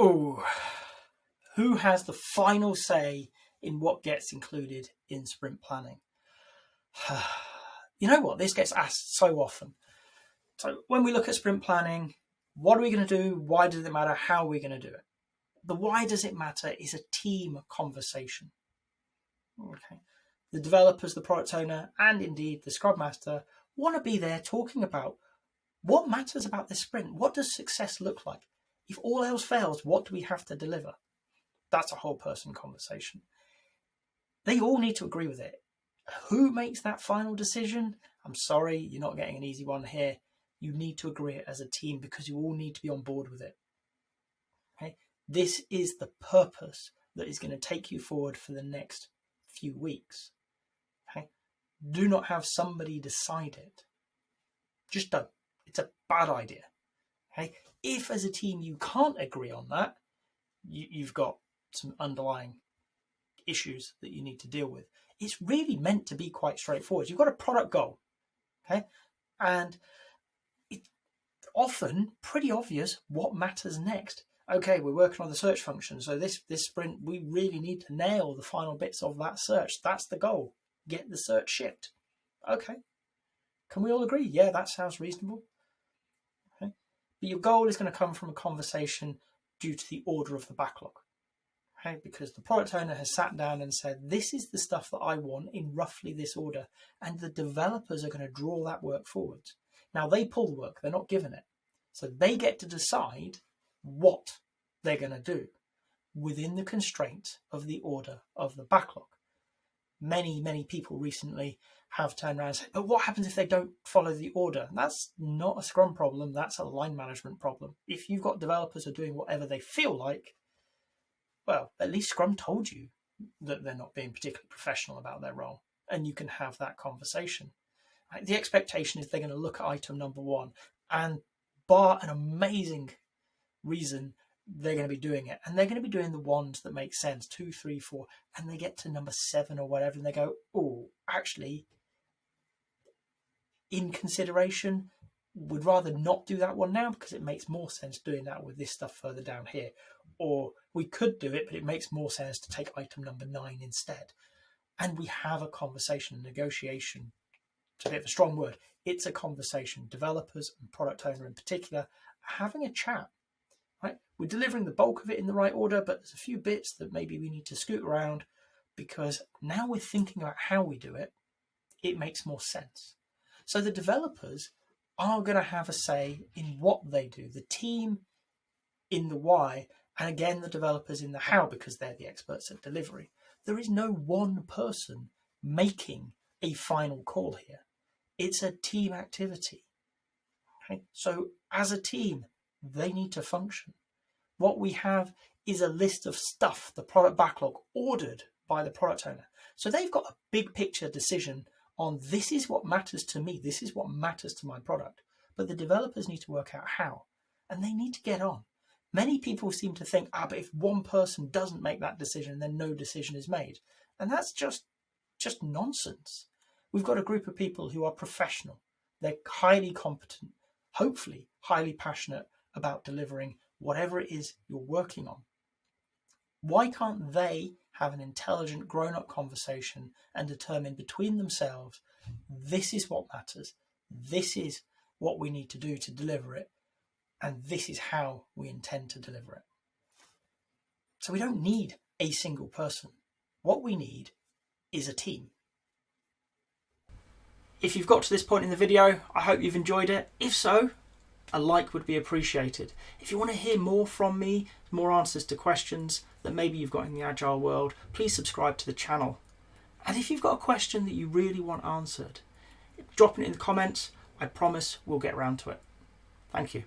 Oh, who has the final say in what gets included in sprint planning? You know what? This gets asked so often. So when we look at sprint planning, what are we going to do? Why does it matter? How are we going to do it? The why does it matter is a team conversation. Okay. The developers, the product owner, and indeed the Scrum Master want to be there talking about what matters about this sprint. What does success look like? If all else fails, what do we have to deliver? That's a whole person conversation. They all need to agree with it. Who makes that final decision? I'm sorry, you're not getting an easy one here. You need to agree it as a team because you all need to be on board with it. Okay? This is the purpose that is going to take you forward for the next few weeks. Okay? Do not have somebody decide it. Just don't. It's a bad idea. Okay? If as a team you can't agree on that, you've got some underlying issues that you need to deal with. It's really meant to be quite straightforward. You've got a product goal, okay? And it's often pretty obvious what matters next. Okay, we're working on the search function. So this sprint, we really need to nail the final bits of that search. That's the goal. Get the search shipped. Okay. Can we all agree? Yeah, that sounds reasonable. Okay. But your goal is going to come from a conversation due to the order of the backlog. Okay, because the product owner has sat down and said, this is the stuff that I want in roughly this order. And the developers are going to draw that work forward. Now they pull the work, they're not given it. So they get to decide what they're going to do within the constraints of the order of the backlog. Many people recently have turned around and said, but what happens if they don't follow the order? And that's not a Scrum problem, that's a line management problem. If you've got developers who are doing whatever they feel like, well, at least Scrum told you that they're not being particularly professional about their role, and you can have that conversation. Right? The expectation is they're going to look at item number 1 and bar an amazing reason they're going to be doing it, and they're going to be doing the ones that make sense, 2, 3, 4, and they get to number 7 or whatever, and they go, oh, actually, in consideration, would rather not do that one now because it makes more sense doing that with this stuff further down here. Or we could do it, but it makes more sense to take item number 9 instead. And we have a conversation, negotiation. It's a bit of a strong word. It's a conversation. Developers and product owner in particular are having a chat. Right? We're delivering the bulk of it in the right order, but there's a few bits that maybe we need to scoot around because now we're thinking about how we do it. It makes more sense. So the developers are going to have a say in what they do. The team in the why, and again, the developers in the how, because they're the experts at delivery. There is no one person making a final call here. It's a team activity. Okay? So as a team, they need to function. What we have is a list of stuff, the product backlog, ordered by the product owner. So they've got a big picture decision on this is what matters to me, this is what matters to my product. But the developers need to work out how, and they need to get on. Many people seem to think, but if one person doesn't make that decision, then no decision is made. And that's just nonsense. We've got a group of people who are professional. They're highly competent, hopefully highly passionate about delivering whatever it is you're working on. Why can't they have an intelligent grown-up conversation and determine between themselves, this is what matters, this is what we need to do to deliver it, and this is how we intend to deliver it. So we don't need a single person. What we need is a team. If you've got to this point in the video, I hope you've enjoyed it. If so, a like would be appreciated. If you want to hear more from me, more answers to questions that maybe you've got in the Agile world, please subscribe to the channel. And if you've got a question that you really want answered, drop it in the comments. I promise we'll get around to it. Thank you.